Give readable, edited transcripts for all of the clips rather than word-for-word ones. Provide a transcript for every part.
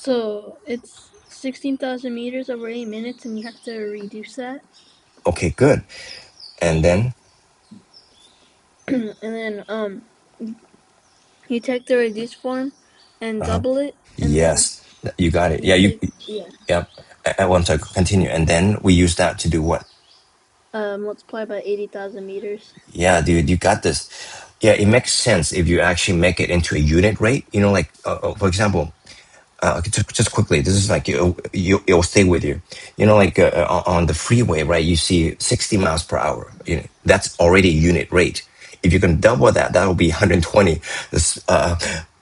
So it's 16,000 meters over 8 minutes, and you have to reduce that. Okay, good. And then And then you take the reduced form and uh-huh. double it, and then Yes, you got it. you Yeah, you take yep. I want to continue, and then we use that to do what? multiply by 80,000 meters. Yeah, dude, you got this. Yeah, it makes sense if you actually make it into a unit rate. You know, like for example, just quickly, this is like it'll stay with you. You know, like on the freeway, right? You see 60 miles per hour. You know, that's already a unit rate. If you can double that, that will be 120. This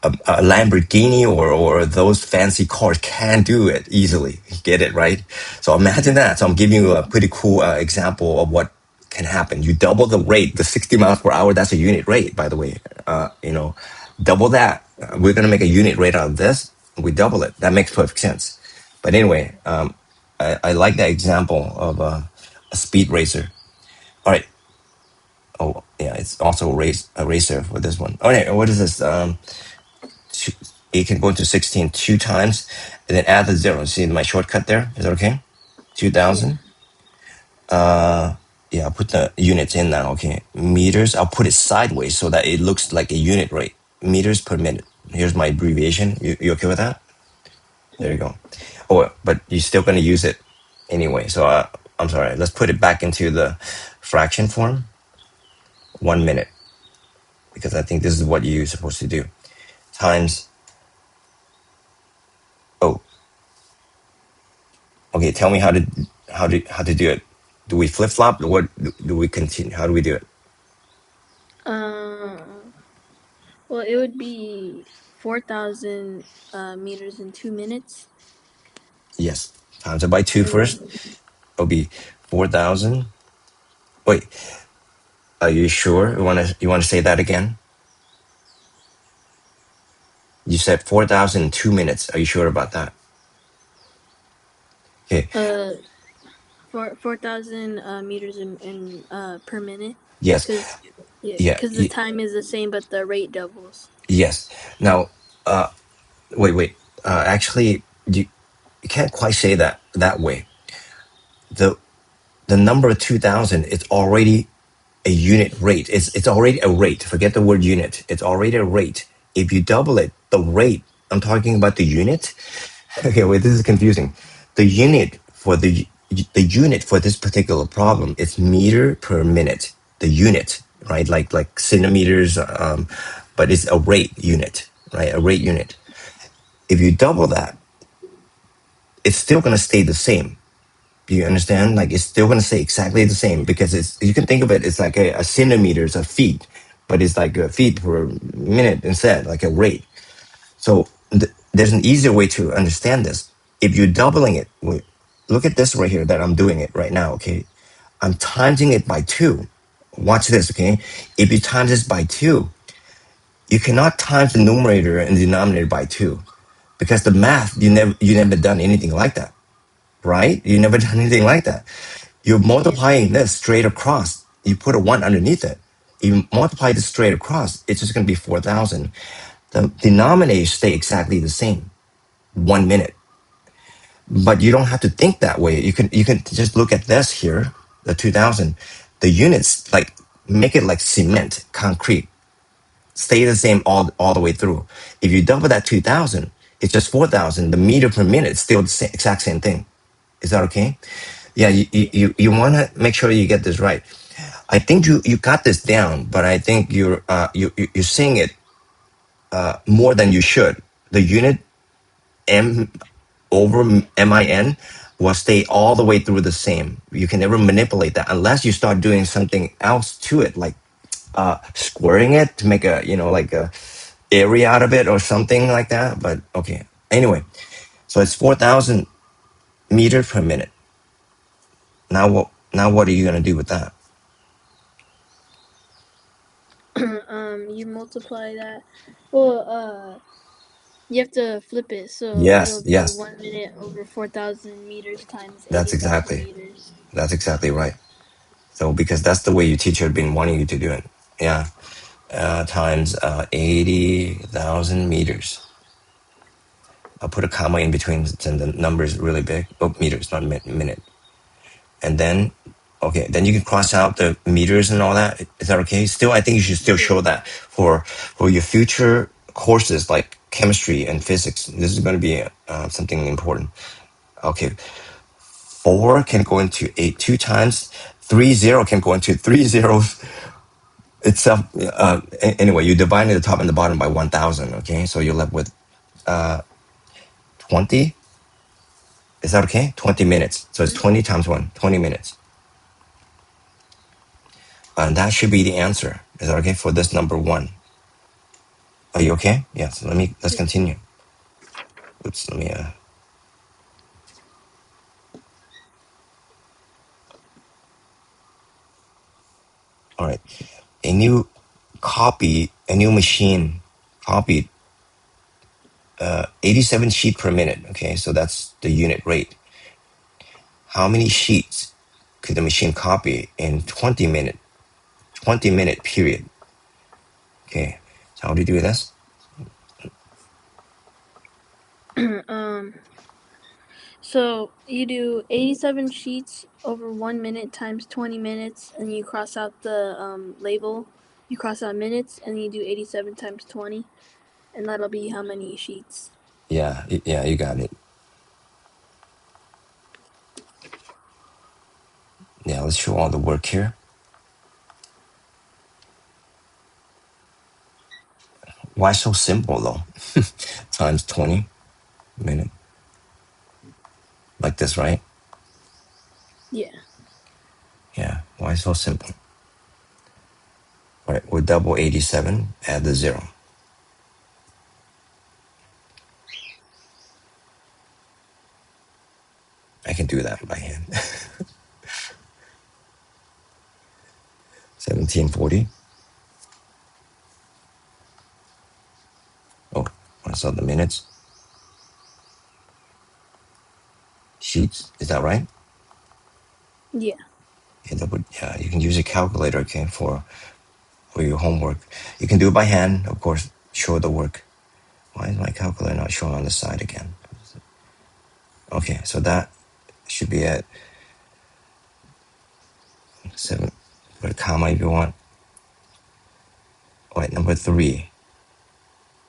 a Lamborghini or those fancy cars can do it easily. Get it right? So imagine that. So I'm giving you a pretty cool example of what can happen. You double the rate, the 60 miles per hour. That's a unit rate, by the way. You know, double that. We're gonna make a unit rate out of this. We double it. That makes perfect sense. But anyway, I like that example of a speed racer. All right. Oh yeah, it's also a racer for this one. Okay, what is this? Two, it can go into 16 two times, and then add the zero. See my shortcut there? Is that okay? Yeah. 2,000. Yeah, I'll put the units in now. Okay, meters. I'll put it sideways so that it looks like a unit rate. Meters per minute. Here's my abbreviation. You okay with that? There you Yeah. go. Oh, but you're still going to use it anyway. So I'm sorry. Let's put it back into the fraction form. 1 minute, because I think this is what you're supposed to do. Times. Oh, okay. Tell me how to do it. Do we flip flop? What do we continue? How do we do it? Uh, well, it would be 4,000 meters in 2 minutes, Yes. Times it by two and first. then It'll be 4,000. Wait. Are you sure? You wanna say that again? You said 4,000 in 2 minutes. Are you sure about that? Okay. uh, 4,000 meters in per minute, Yes. because yeah, Yeah. because the time is the same, but the rate doubles. Yes. Now, wait. Actually, you can't quite say that way. The the number 2,000 is already a unit rate. It's already a rate. Forget the word unit. It's already a rate. If you double it, the rate. I'm talking about the unit. Okay, wait. This is confusing. The unit for the unit for this particular problem is meter per minute. The unit, right? Like centimeters. But it's a rate unit, right? A rate unit. If you double that, it's still going to stay the same. Do you understand? Like it's still going to stay exactly the same because you can think of it, it's like a centimeters of feet, but it's like a feet per minute instead, like a rate. So there's an easier way to understand this. If you're doubling it, look at this right here that I'm doing it right now. Okay. I'm timesing it by two. Watch this. Okay. If you times this by two, you cannot times the numerator and denominator by two because the math, you never done anything like that, right? You never done anything like that. You're Yeah. multiplying this straight across. You put a one underneath it. You multiply this straight across. It's just going to be 4,000. The denominator stay exactly the same. 1 minute. But you don't have to think that way. You can just look at this here, the 2,000. The units like make it like cement, concrete. Stay the same all the way through. If you double that 2,000, it's just 4,000. The meter per minute is still the exact same thing. Is that okay? Yeah, you want to make sure you get this right. I think you got this down, but I think you're saying it more than you should. The unit m over min will stay all the way through the same. You can never manipulate that unless you start doing something else to it, like squaring it to make a like a area out of it or something like that. But okay, anyway, so it's 4,000 meters per minute. Now what are you gonna do with that? You multiply that. Well, you have to flip it, so Yes, it'll be yes, 1 minute over 4,000 meters times that's 80,000 exactly meters. that's exactly right. So because that's the way your teacher had been wanting you to do it. Yeah, times 80,000 meters. I'll put a comma in between and the number is really big. Oh, meters, not minute. And then, okay, then you can cross out the meters and all that. Is that okay? Still, I think you should still show that for your future courses like chemistry and physics. This is going to be something important. Okay, 4 can go into 8 two times. 30 can go into 3 zeros itself. Anyway, you divide the top and the bottom by 1,000. Okay, so you're left with 20. Is that okay? 20 minutes. So it's 20 times 1, 20 minutes. And that should be the answer. Is that okay for this number 1? Are you okay? Yes. Let's continue. Oops. Let me. All right. A new machine copied 87 sheet per minute. Okay, so that's the unit rate. How many sheets could the machine copy in 20-minute period? Okay, so how do you do this? So you do 87 sheets over 1 minute times 20 minutes, and you cross out the label. You cross out minutes, and you do 87 times 20, and that'll be how many sheets. Yeah, you got it. Yeah, let's show all the work here. Why so simple though? Times 20 minute. Like this, right? Yeah. Yeah, why so simple? All right, we'll double 87, add the 0. I can do that by hand. 1740. Oh, I saw the minutes. Sheets, is that right? Yeah. Yeah, you can use a calculator, okay, for your homework. You can do it by hand, of course, show the work. Why is my calculator not showing on the side again? Okay, so that should be at 7. Put a comma if you want. All right, number 3.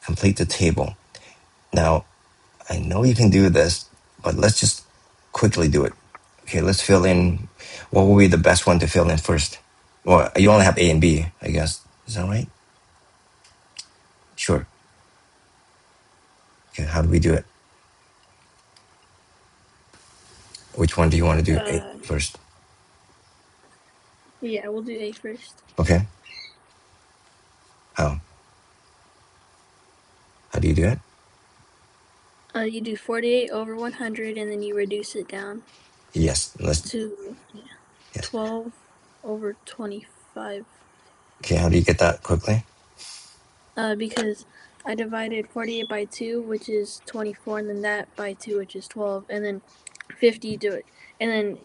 Complete the table. Now, I know you can do this, but let's just quickly do it. Okay, let's fill in. What will be the best one to fill in first? Well, you only have A and B, I guess. Is that right? Sure. Okay, how do we do it? Which one do you want to do A first? Yeah, we'll do A first. Okay. How? How do you do it? You do 48 over 100, and then you reduce it down. Yes. To 12 over 25. Okay, how do you get that quickly? Because I divided 48 by 2, which is 24, and then that by 2, which is 12, and then 50 do it. And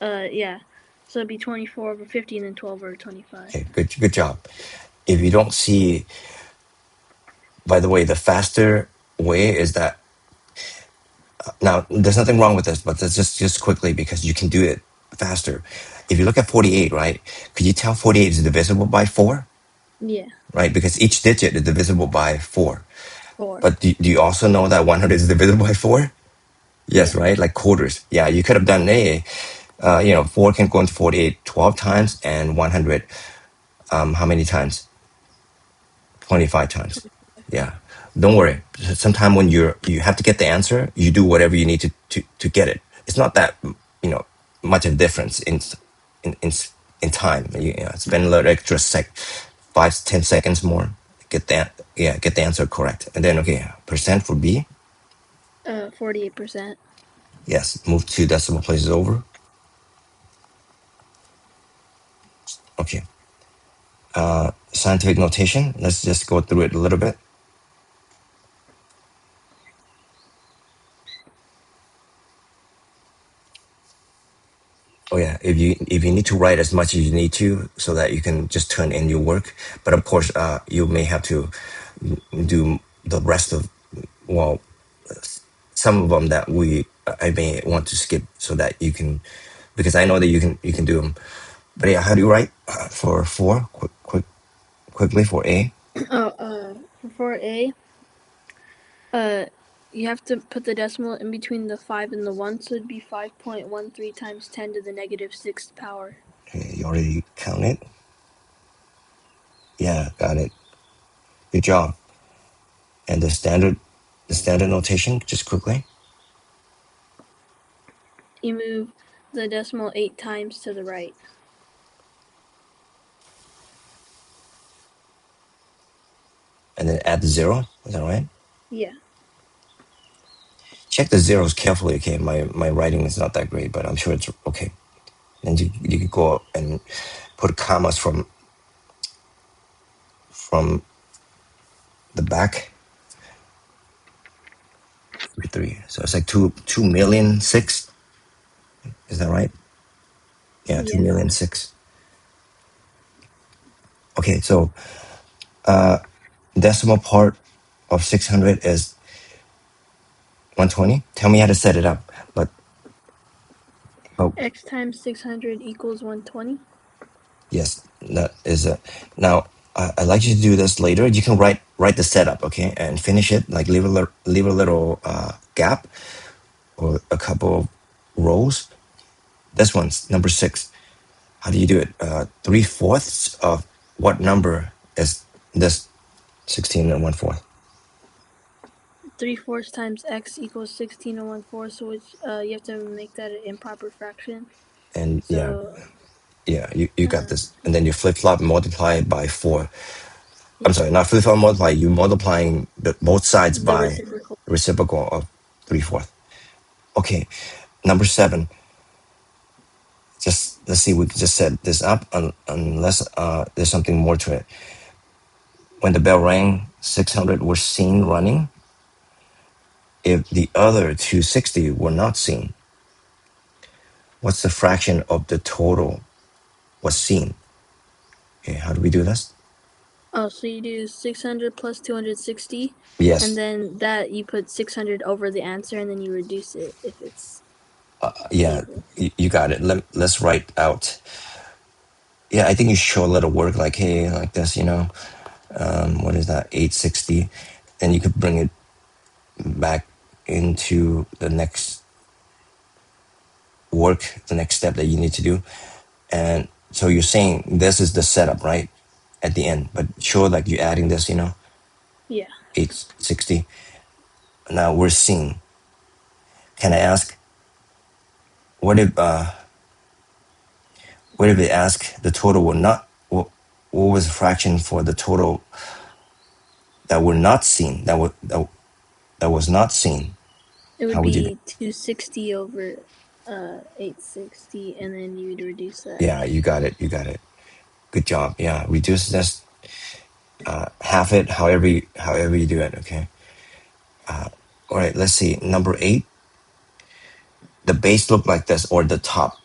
then, yeah. So it'd be 24 over 50 and then 12 over 25. Okay, good job. If you don't see, by the way, the faster way is that, now there's nothing wrong with this, but that's just quickly because you can do it faster. If you look at 48, right, could you tell 48 is divisible by 4? Yeah. Right, because each digit is divisible by 4. 4. But do you also know that 100 is divisible by 4? Yes, yeah. Right? Like quarters. Yeah, you could have done 4 can go into 48 12 times, and 100, how many times? 25 times. Yeah. Don't worry. Sometime when you have to get the answer, you do whatever you need to get it. It's not that, much of a difference in time. Spend a little extra 5-10 seconds more. Get the answer correct. And then, okay, percent for B. 48%. Yes, move 2 decimal places over. Okay. Scientific notation. Let's just go through it a little bit. Oh yeah, if you need to write as much as you need to, so that you can just turn in your work. But of course, you may have to do the rest of, well, some of them that I may want to skip so that you can, because I know that you can do them. But yeah, how do you write for 4? Quickly for A. For A, you have to put the decimal in between the 5 and the 1, so it'd be 5.13 times 10 to the negative 6th power. Okay, you already count it. Yeah, got it. Good job. And the standard notation, just quickly. You move the decimal 8 times to the right. And then add the 0. Is that right? Yeah. Check the zeros carefully, okay? My writing is not that great, but I'm sure it's okay. And you could go and put commas from the back. 3. So it's like 2,000,006. Is that right? Yeah, Yeah. 2,000,006. Okay, so decimal part of 600 is 120. Tell me how to set it up. But X times 600 equals 120. yes, that is a. Now I'd like you to do this later. You can write the setup, okay, and finish it. Like leave a little gap or a couple of rows. This one's number 6. How do you do it? 3/4 of what number is this? 16 and 1/4. 3/4 times x equals 16 and 1/4, so which you have to make that an improper fraction. And So yeah, you got this. And then you flip flop multiply it by 4. I'm yeah, sorry, not flip flop multiply. You multiplying both sides the by reciprocal. reciprocal of 3/4. Okay, number 7. Just let's see. We just set this up unless there's something more to it. When the bell rang, 600 were seen running. If the other 260 were not seen, what's the fraction of the total was seen? Okay, how do we do this? Oh, so you do 600 plus 260, and Yes, then that you put 600 over the answer, and then you reduce it if it's yeah, able. you got it. Let's write out. Yeah, I think you show a little work like, hey, like this, what is that? 860. Then you could bring it back into the next work, the next step that you need to do. And so you're saying this is the setup, right? At the end, but sure, like you're adding this, Yeah. 860. Now we're seeing. Can I ask, what if they ask the total were not, what was the fraction for the total that were not seen, that was not seen? It would How would you do? be 260 over 860, and then you would reduce that. Yeah, you got it. You got it. Good job. Yeah, reduce this, half it, however you do it. Okay. All right. Let's see. Number 8. The base looked like this, or the top.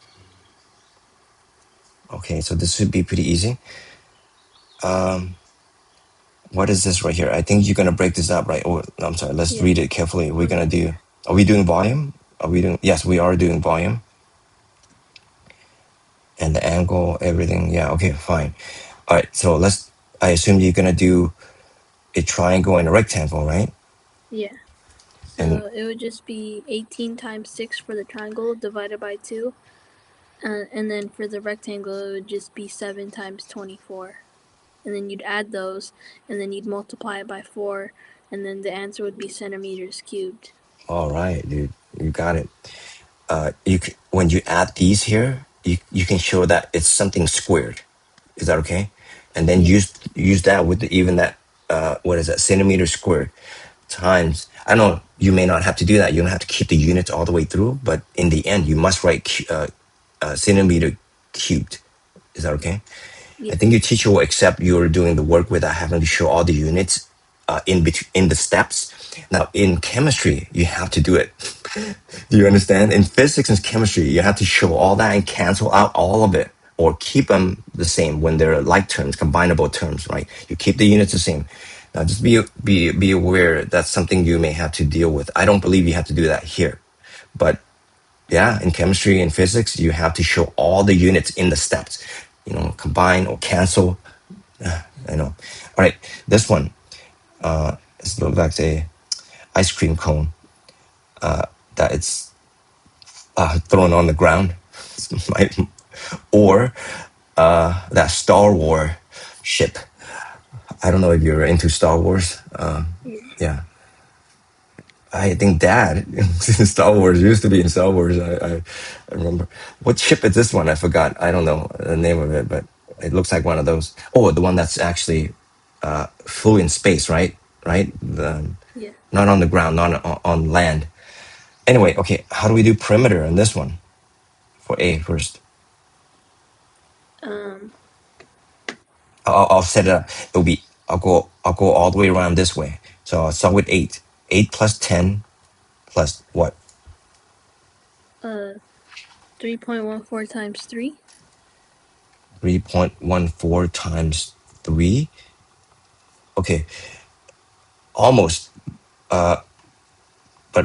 Okay, so this should be pretty easy. What is this right here? I think you're gonna break this up, right? Oh, I'm sorry. Let's Yeah. read it carefully. We're gonna do. Are we doing volume? Are we doing? Yes, we are doing volume. And the angle, everything. Yeah. Okay. Fine. All right. So let's. I assume you're gonna do a triangle and a rectangle, right? Yeah. And So it would just be 18 times 6 for the triangle divided by 2. And then for the rectangle, it would just be 7 times 24. And then you'd add those, and then you'd multiply it by 4, and then the answer would be centimeters cubed. all right, dude, you got it. When you add these here, you can show that it's something squared. Is that okay? And then Yeah. use that with even that, what is that, centimeter squared times. I know you may not have to do that. You don't have to keep the units all the way through, but in the end, you must write centimeter cubed. Is that okay? I Yeah. think your teacher will accept you're doing the work without having to show all the units in between in the steps. Now, in chemistry, you have to do it. Do you understand? In physics and chemistry, you have to show all that and cancel out all of it, or keep them the same when they're like terms, combinable terms, right? You keep the units the same. Now, just be aware that's something you may have to deal with. I don't believe you have to do that here, but yeah, in chemistry and physics, you have to show all the units in the steps. Combine or cancel. I know. All right, this one. It looks like a ice cream cone that it's thrown on the ground, or that Star Wars ship. I don't know if you're into Star Wars. Yeah. Yeah, I think Dad in Star Wars used to be in Star Wars. I remember. What ship is this one? I forgot. I don't know the name of it, but it looks like one of those. Oh, the one that's actually flew in space, right? Right? Yeah. Not on the ground, not on land. Anyway, okay. How do we do perimeter on this one for A first? Um. I'll set it up. It'll be. I'll go all the way around this way. So I'll start with 8. 8 plus 10 plus what? 3.14 times 3. 3.14 times 3. Okay, almost. But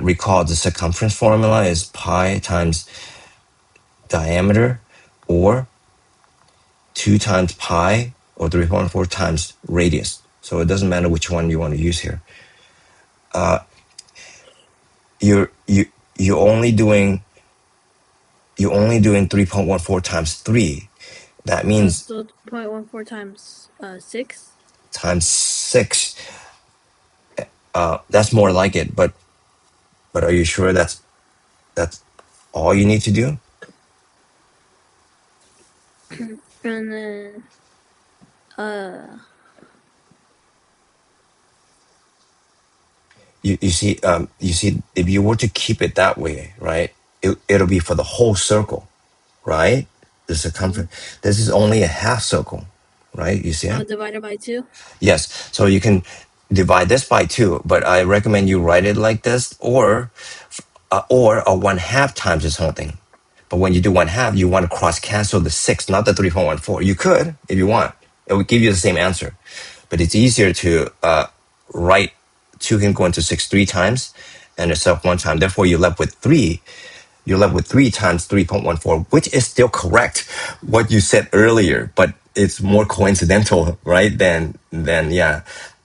recall the circumference formula is pi times diameter, or 2 times pi, or 3.4 times radius. So it doesn't matter which one you want to use here. You're you you're only doing 3.14 times 3. That means So 0.14 times 6. times 6. That's more like it. But are you sure that's all you need to do? And then You see, if you were to keep it that way, right, it'll be for the whole circle, right? The circumference. This is only a half circle, right? You see it? divided by 2. Yes. So you can divide this by 2, but I recommend you write it like this, or a 1/2 times this whole thing. But when you do 1/2, you want to cross cancel the 6, not the 3.14. You could if you want. It would give you the same answer, but it's easier to write 2 can go into 6 3 times and itself 1 time. Therefore, you're left with 3 times 3.14, which is still correct, what you said earlier, but it's more coincidental, right? Than yeah,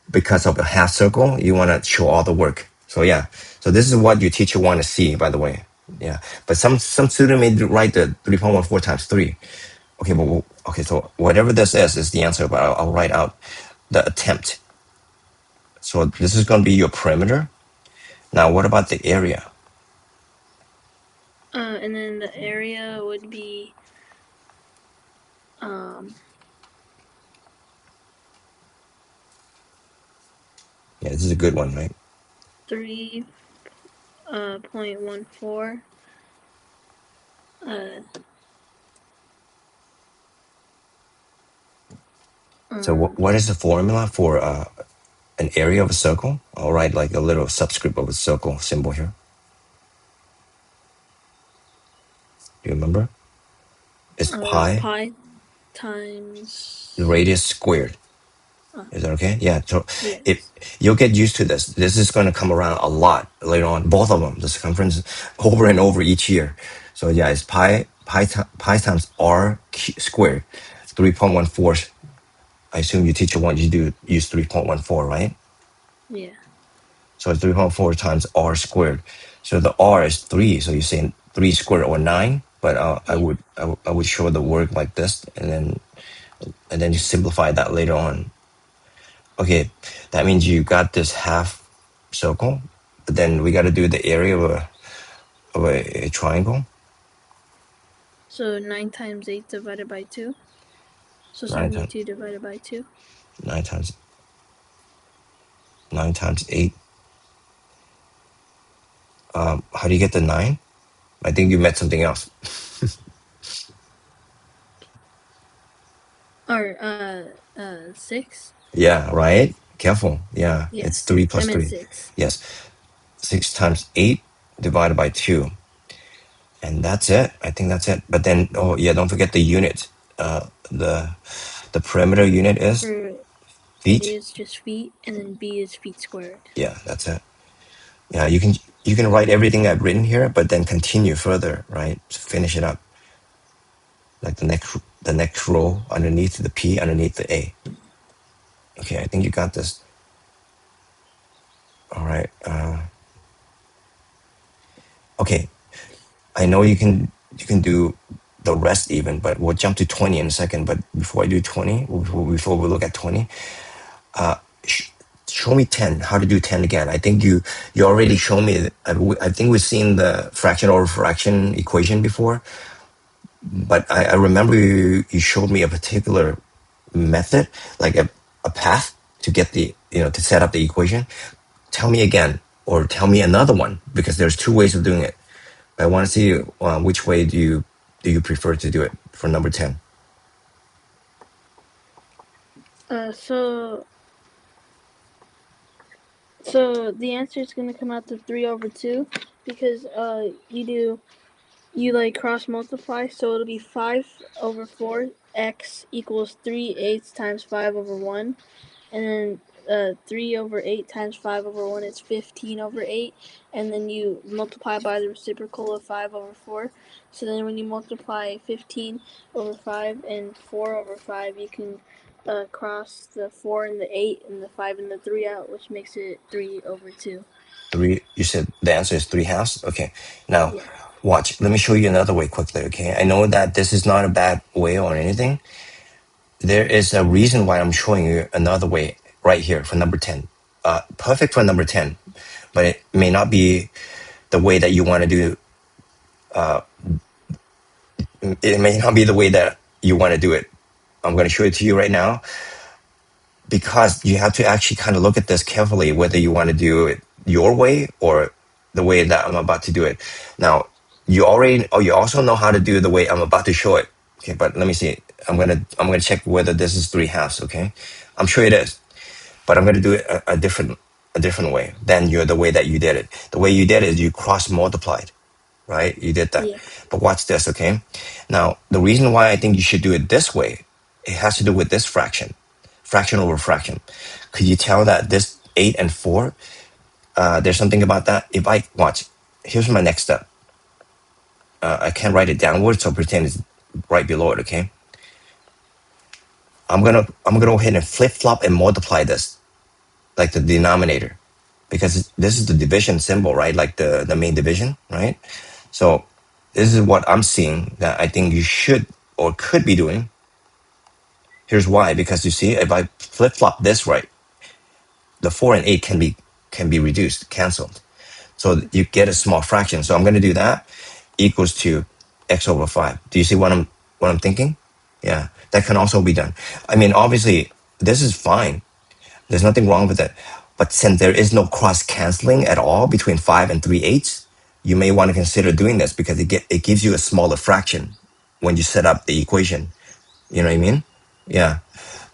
because of a half circle, you want to show all the work. So yeah, so this is what your teacher want to see, by the way. Yeah, but some student may write the 3.14 times 3. Okay, but okay, so whatever this is the answer, but I'll write out the attempt. So this is going to be your perimeter. Now, what about the area? And then the area would be um Yeah, this is a good one, right? 3.14. So what is the formula for an area of a circle? I'll write like a little subscript of a circle symbol here. Do you remember? It's pi, Pi times. the radius squared. Is that okay? Yeah. So Yes. you'll get used to this. This is going to come around a lot later on. Both of them, the circumference, over and over each year. So yeah, it's pi times r squared, 3.14. I assume your teacher wants you to use 3.14, right? Yeah. So it's 3.4 times r squared. So the r is 3. So you're saying 3 squared or 9. But Yeah. I would show the work like this, and then you simplify that later on. Okay, that means you got this half circle, but then we got to do the area of a triangle. So 9 times 8 divided by 2. So 9 times 72 divided by 2. 9 times 8. How do you get the 9? I think you meant something else. Or 6. Yeah, right. Careful. Yeah, Yeah. it's 3 I plus meant 3. 6. Yes, 6 times 8 divided by 2. And that's it. I think that's it. But then, oh yeah, don't forget the unit. The perimeter unit is For A Feet. is just feet, and then B is feet squared. Yeah, that's it. Yeah, you can write everything I've written here, but then continue further, right? Finish it up. Like the next row underneath the P, underneath the A. Okay, I think you got this. All right. Okay, I know you can do the rest even, but we'll jump to 20 in a second. But before I do 20, before we look at 20, sh- show me 10. How to do 10 again? I think you already showed me. I think we've seen the fraction over fraction equation before, but I remember you showed me a particular method, like a path to get to set up the equation. Tell me again, or tell me another one, because there's two ways of doing it. I want to see which way do you prefer to do it for number 10. So so the answer is gonna come out to 3/2 because you like cross multiply, so it'll be 5/4 x equals 3/8 times 5/1, and then 3/8 times 5/1 is 15/8, and then you multiply by the reciprocal of 5/4. So then when you multiply 15/5 and 4/5, you can cross the 4 and the 8 and the 5 and the 3 out, which makes it 3/2. Three. You said the answer is 3/2. Okay. Now, Yeah. watch. Let me show you another way quickly. Okay. I know that this is not a bad way or anything. There is a reason why I'm showing you another way right here for number 10. Perfect for number 10, but it may not be the way that you want to do. It may not be the way that you want to do it. I'm going to show it to you right now, because you have to actually kind of look at this carefully, whether you want to do it your way or the way that I'm about to do it. Now, you also know how to do the way I'm about to show it. Okay, but let me see. I'm gonna check whether this is 3/2. Okay, I'm sure it is, but I'm gonna do it a different way than the way that you did it. The way you did it, you cross multiplied, right? You did that. Yeah. But watch this, okay? Now, the reason why I think you should do it this way, it has to do with this fraction over fraction. Could you tell that this 8 and 4, there's something about that? If I watch, here's my next step. I can't write it downwards, so pretend it's right below it, okay? I'm gonna go ahead and flip flop and multiply this, like the denominator, because this is the division symbol, right? Like the main division, right? So this is what I'm seeing that I think you should or could be doing. Here's why: because you see, if I flip flop this right, the 4 and 8 can be reduced, canceled. So you get a small fraction. So I'm going to do that equals to x over 5. Do you see what I'm thinking? Yeah, that can also be done. I mean, obviously, this is fine. There's nothing wrong with it. But since there is no cross canceling at all between 5 and 3/8, you may want to consider doing this, because it gives you a smaller fraction when you set up the equation. You know what I mean? Yeah.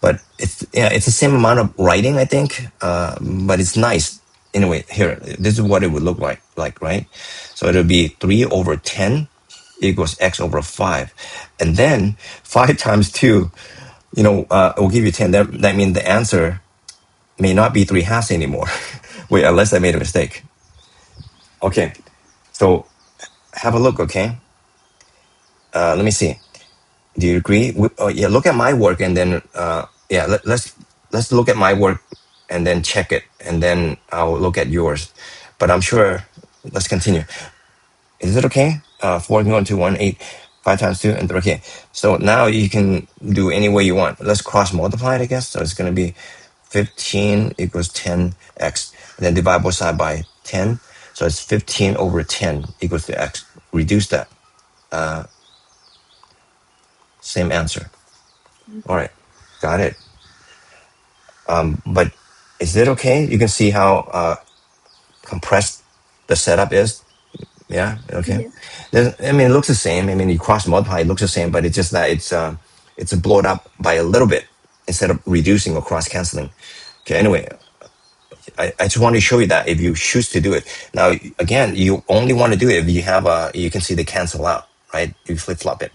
But it's the same amount of writing, I think. But it's nice. Anyway, here, this is what it would look like, right? So it'll be 3/10 equals x over 5. And then 5 times 2, it will give you 10. That means the answer may not be 3/2 anymore. Wait, unless I made a mistake. Okay. So have a look, okay? Let me see. Do you agree? Yeah, look at my work, and then yeah, let's look at my work and then check it, and then I'll look at yours. But I'm sure. Let's continue. Is it okay? 4 going to 1, 8, 5 times 2, and 3. Okay. So now you can do any way you want. Let's cross multiply it, I guess. So it's going to be 15 equals 10x. And then divide both sides by 10. So it's 15 over 10 equals to x. Reduce that. Same answer. All right. Got it. But is it okay? You can see how compressed the setup is. Yeah. Okay. Yeah. I mean, it looks the same. I mean, you cross multiply, it looks the same, but it's just that it's blown up by a little bit instead of reducing or cross canceling. Okay. Anyway, I just want to show you that if you choose to do it. Now, again, you only want to do it if you have you can see the cancel out, right? You flip flop it.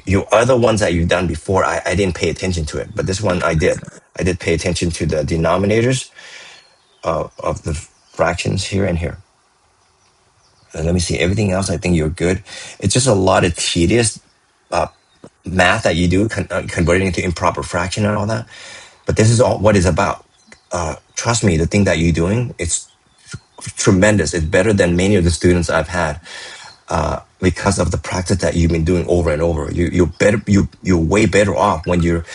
Your other ones that you've done before, I didn't pay attention to it, but this one I did. I did pay attention to the denominators of the fractions here and here. And let me see, everything else, I think you're good. It's just a lot of tedious uh, math that you do, converting into improper fraction and all that. But this is all what it's about. Trust me, the thing that you're doing, it's tremendous. It's better than many of the students I've had because of the practice that you've been doing over and over. You're better. You're way better off when you're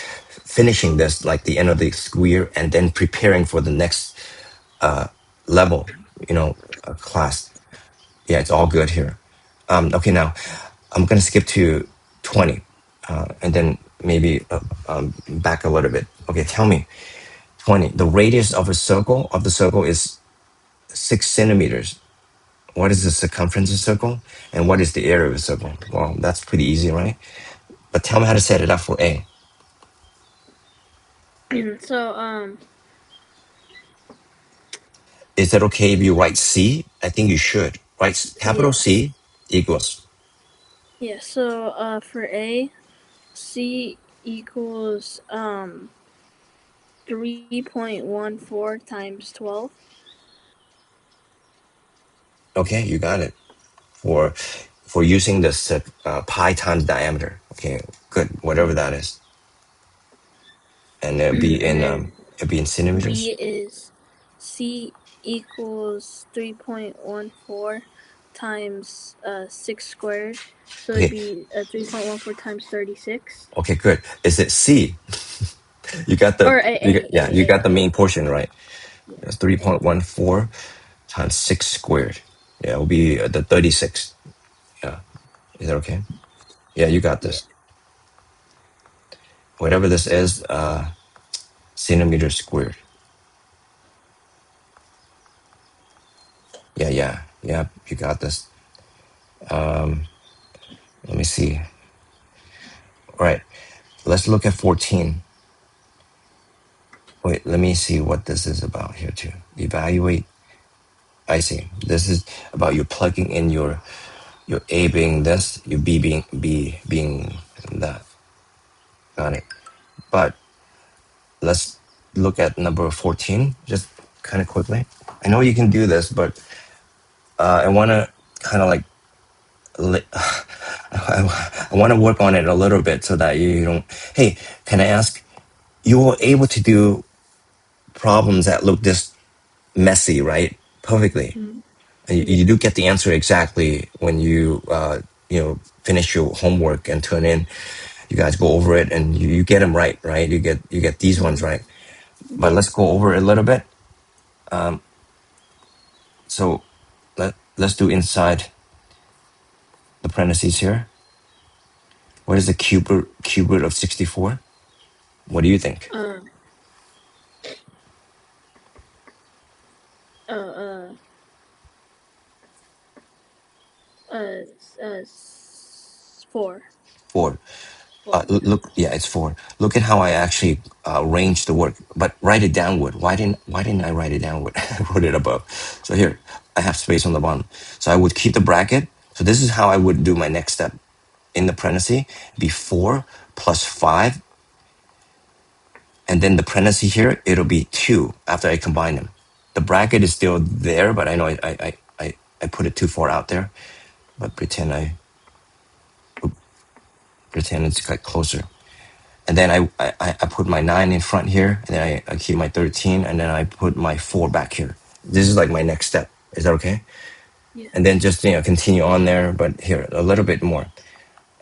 finishing this, like the end of the school year, and then preparing for the next level. Class. Yeah, it's all good here. Okay, now I'm gonna skip to 20, and then maybe back a little bit. Okay, tell me 20. The radius of the circle is 6 centimeters. What is the circumference of a circle, and what is the area of a circle? Well, that's pretty easy, right? But tell me how to set it up for A. So Is it okay if you write C? I think you should. Write capital yeah. C equals. Yeah, so for A, C equals 3.14 times 12. Okay, you got it. For using this pi times diameter. Okay, good. Whatever that is, and And then it'll be in centimeters. B is C equals 3.14 times 6 squared. So it'd Okay, be 3.14 times 36. okay, good. Is it C? You got Or A, A, yeah, A, you A. got the main portion right. Yeah, That's A. 3.14 times 6 squared. Yeah, it will be the 36. Yeah. Is that okay? Yeah, you got Yeah. this. Whatever this is, centimeters squared. Yeah, yeah, yeah, you got this. Let me see. All right, let's look at 14. Wait, let me see what this is about here too. Evaluate. I see. This is about you plugging in your A being this, your B being that. Got it. But let's look at number 14 just kind of quickly. I know you can do this, but I want to kind of like I want to work on it a little bit so that you don't. Hey, can I ask? You were able to do problems that look this messy, right? Perfectly. Mm. And Yeah. you do get the answer exactly when finish your homework and turn in. You guys go over it and you get them right, right? You get these ones Mm. right. But Yeah. let's go over it a little bit. So let's do inside the parentheses here. What is the cube root of 64? What do you think? Uh, uh, uh, uh, uh, 4. 4. 4. Look, yeah, it's 4. Look at how I actually arranged the work, but write it downward. Why didn't I write it downward? I wrote it above. So here, I have space on the bottom. So I would keep the bracket. So this is how I would do my next step in the parenthesis. Be 4 plus 5, and then the parenthesis here, it'll be 2 after I combine them. The bracket is still there, but I know I put it too far out there. But pretend it's like closer. And then I put my 9 in front here, and then I keep my 13, and then I put my 4 back here. This is like my next step. Is that okay? Yeah. And then just continue on there, but here a little bit more.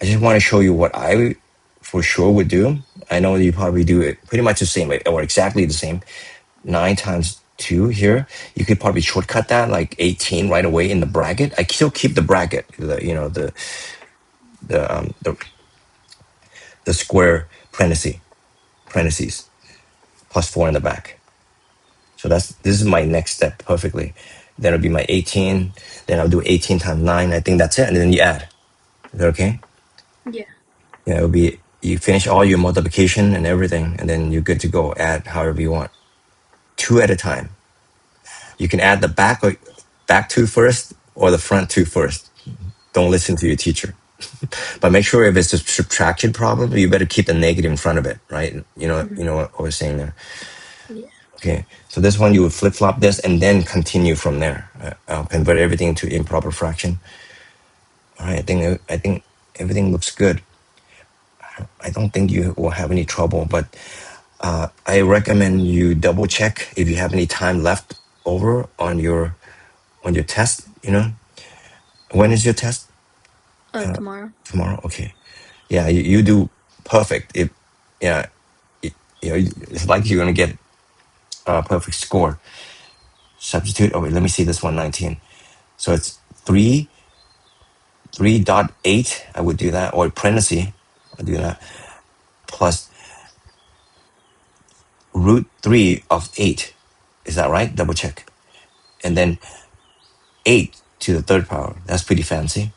I just want to show you what I for sure would do. I know you probably do it pretty much the same or exactly the same. 9 times 2 here. You could probably shortcut that like 18 right away in the bracket. I still keep the bracket, the the square parentheses plus 4 in the back. So this is my next step perfectly. Then it'll be my 18. Then I'll do 18 times 9. I think that's it. And then you add. Is that okay? Yeah. Yeah, it'll be you finish all your multiplication and everything, and then you're good to go. Add however you want. 2 at a time. You can add the back two first or the front two first. Don't listen to your teacher. But make sure if it's a subtraction problem, you better keep the negative in front of it, right? Mm-hmm. You know what I was saying there. Yeah. Okay, so this one you would flip flop this and then continue from there. I'll convert everything to improper fraction. All right, I think everything looks good. I don't think you will have any trouble, but I recommend you double check if you have any time left over on your test. You know, when is your test? Tomorrow. Tomorrow. Okay. Yeah, you do perfect. If yeah, it, you know, it's like you're gonna get a perfect score. Substitute. Oh wait, let me see this one. 19. So it's 3.8. I would do that, or parenthesis. I do that plus root 3 of 8. Is that right? Double check. And then 8 to the third power. That's pretty fancy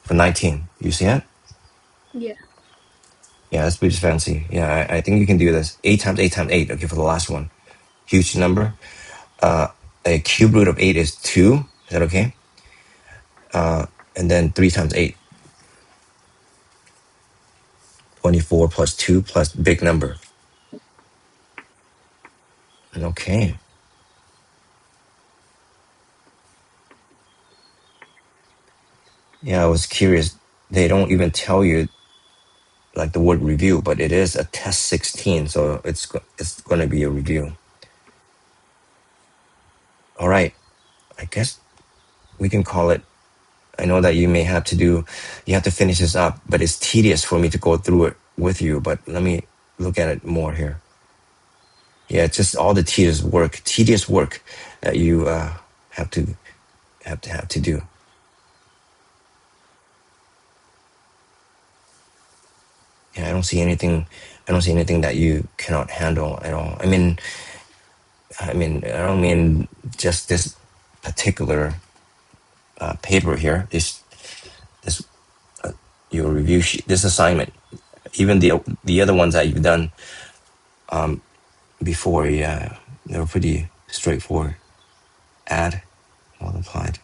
for 19. You see it? Yeah. Yeah, that's pretty fancy. Yeah, I think you can do this. 8 times 8 times 8. Okay, for the last one. Huge number. A cube root of 8 is 2. Is that okay? And then 3 times 8. 24 plus 2 plus big number. Okay. Yeah, I was curious. They don't even tell you like the word review, but it is a test 16, so it's going to be a review. All right. I guess we can call it. I know that you have to finish this up, but it's tedious for me to go through it with you, but let me look at it more here. Yeah, it's just all the tedious work that you have to have to do. Yeah, I don't see anything. I don't see anything that you cannot handle at all. I don't mean just this particular paper here. This your review sheet, this assignment. Even the other ones that you've done before, yeah, they were pretty straightforward. Add, multiplied.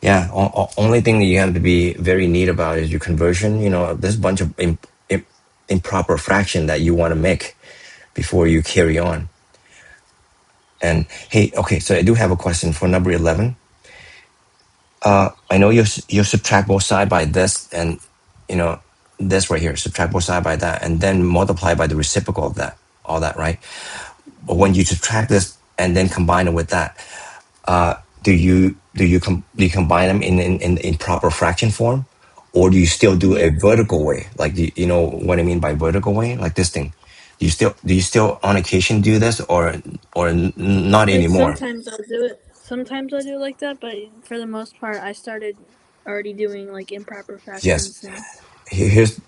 Yeah, only thing that you have to be very neat about is your conversion. You know, there's a bunch of improper fraction that you want to make before you carry on. And hey, okay, so I do have a question for number 11. I know you subtract both side by this and, you know, this right here, subtract both side by that, and then multiply by the reciprocal of that, all that, right? But when you subtract this and then combine it with that, do you combine them in proper fraction form, or do you still do a Yeah. vertical way? Like, you know what I mean by vertical way? Like this thing. Do you still on occasion do this, or not Like anymore? sometimes I'll do it. Sometimes I do it like that, but for the most part, I started already doing like improper Yes. fractions now. Here's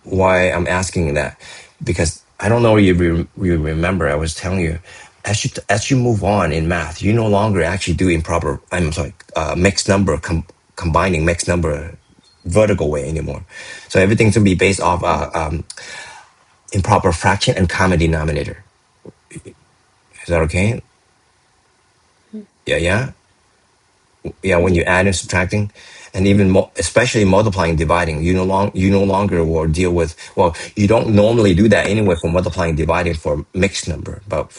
why I'm asking that, because I don't know if you remember. I was telling you, as you move on in math, you no longer actually do improper. I'm sorry, mixed number combining mixed number vertical way anymore. So everything's gonna be based off improper fraction and common denominator. Is that okay? Yeah, yeah. Yeah, when Yeah. you add and subtracting, and even especially multiplying, dividing, you no longer will deal with. Well, you don't normally do that anyway for multiplying, dividing for mixed number, but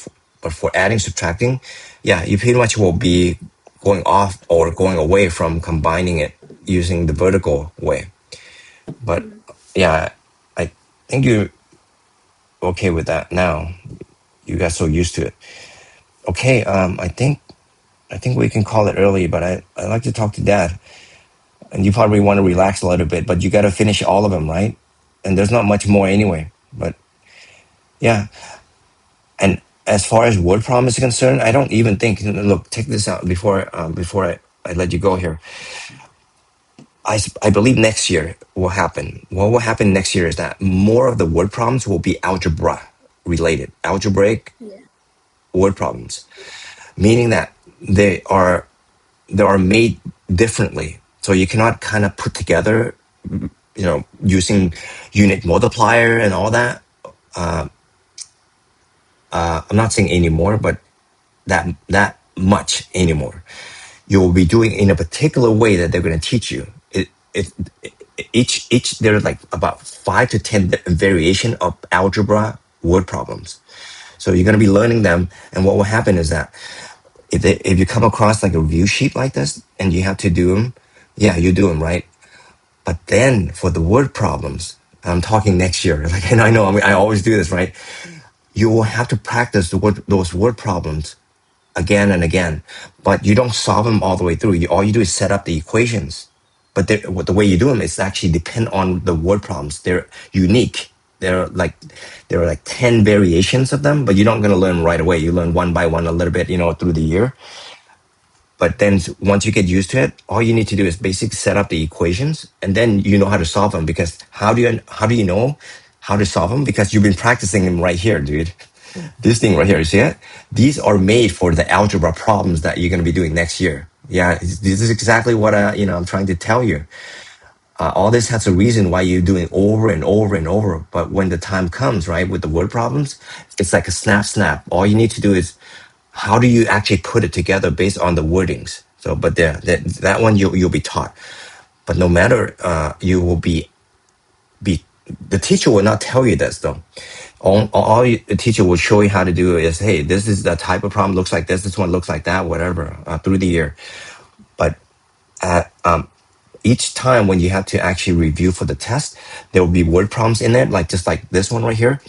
for adding, subtracting, yeah, you pretty much will be going off or going away from combining it using the vertical way. But Mm. yeah, I think you're okay with that now. You got so used to it. Okay, I think we can call it early, but I like to talk to Dad. And you probably want to relax a little bit, but you got to finish all of them, right? And there's not much more anyway. But yeah, and as far as word problem is concerned, I don't even think. Look, take this out before I let you go here. I believe next year will happen. What will happen next year is that more of the word problems will be algebra related, algebraic Yeah. word problems, meaning that they are made differently. So you cannot kind of put together, you know, using unit multiplier and all that. I'm not saying anymore, but that much anymore. you will be doing in a particular way that they're going to teach you. Each there's like about 5 to 10 variation of algebra word problems. So you're going to be learning them, and what will happen is that if you come across like a review sheet like this and you have to do them, yeah, you do them, right? But then for the word problems, I'm talking next year. Like, and I know I always do this, right? You will have to practice those word problems again and again, but you don't solve them all the way through. All you do is set up the equations. But the way you do them is actually depend on the word problems. They're unique. There are like 10 variations of them, but you're not going to learn right away. You learn one by one a little bit, through the year. But then once you get used to it, all you need to do is basically set up the equations, and then you know how to solve them. Because how do you know how to solve them? Because you've been practicing them right here, dude. This thing right here, you see it? These are made for the algebra problems that you're going to be doing next year. Yeah, this is exactly what I'm trying to tell you. All this has a reason why you're doing over and over and over. But when the time comes, right, with the word problems, it's like a snap. All you need to do is how do you actually put it together based on the wordings. So, but that one you'll be taught. But no matter, you will be the teacher will not tell you this though. The teacher will show you how to do is, hey, this is the type of problem looks like this one looks like that, whatever, through the year. But at each time when you have to actually review for the test, there will be word problems in it, just like this one right here.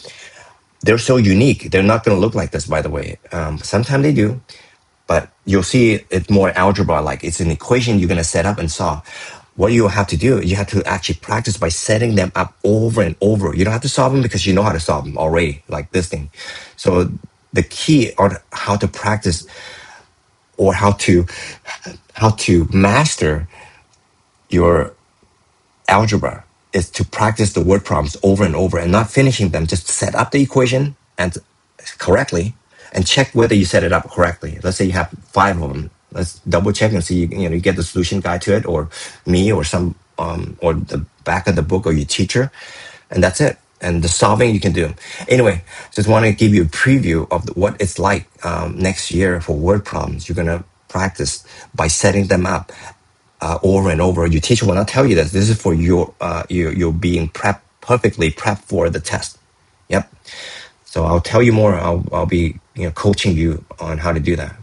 They're so unique. They're not going to look like this, by the way. Sometimes they do, but you'll see it's more algebra. Like it's an equation you're going to set up and solve. What you have to do, you have to actually practice by setting them up over and over. You don't have to solve them because you know how to solve them already, like this thing. So the key on how to practice or how to master your algebra is to practice the word problems over and over and not finishing them. Just set up the equation and correctly and check whether you set it up correctly. Let's say you have 5 of them. Let's double check and see, you get the solution guide to it, or me, or some, or the back of the book, or your teacher, and that's it. And the solving you can do. Anyway, just want to give you a preview of what it's like next year for word problems. You're gonna practice by setting them up over and over. Your teacher will not tell you this. This is for your being perfectly prepped for the test. Yep. So I'll tell you more. I'll be coaching you on how to do that.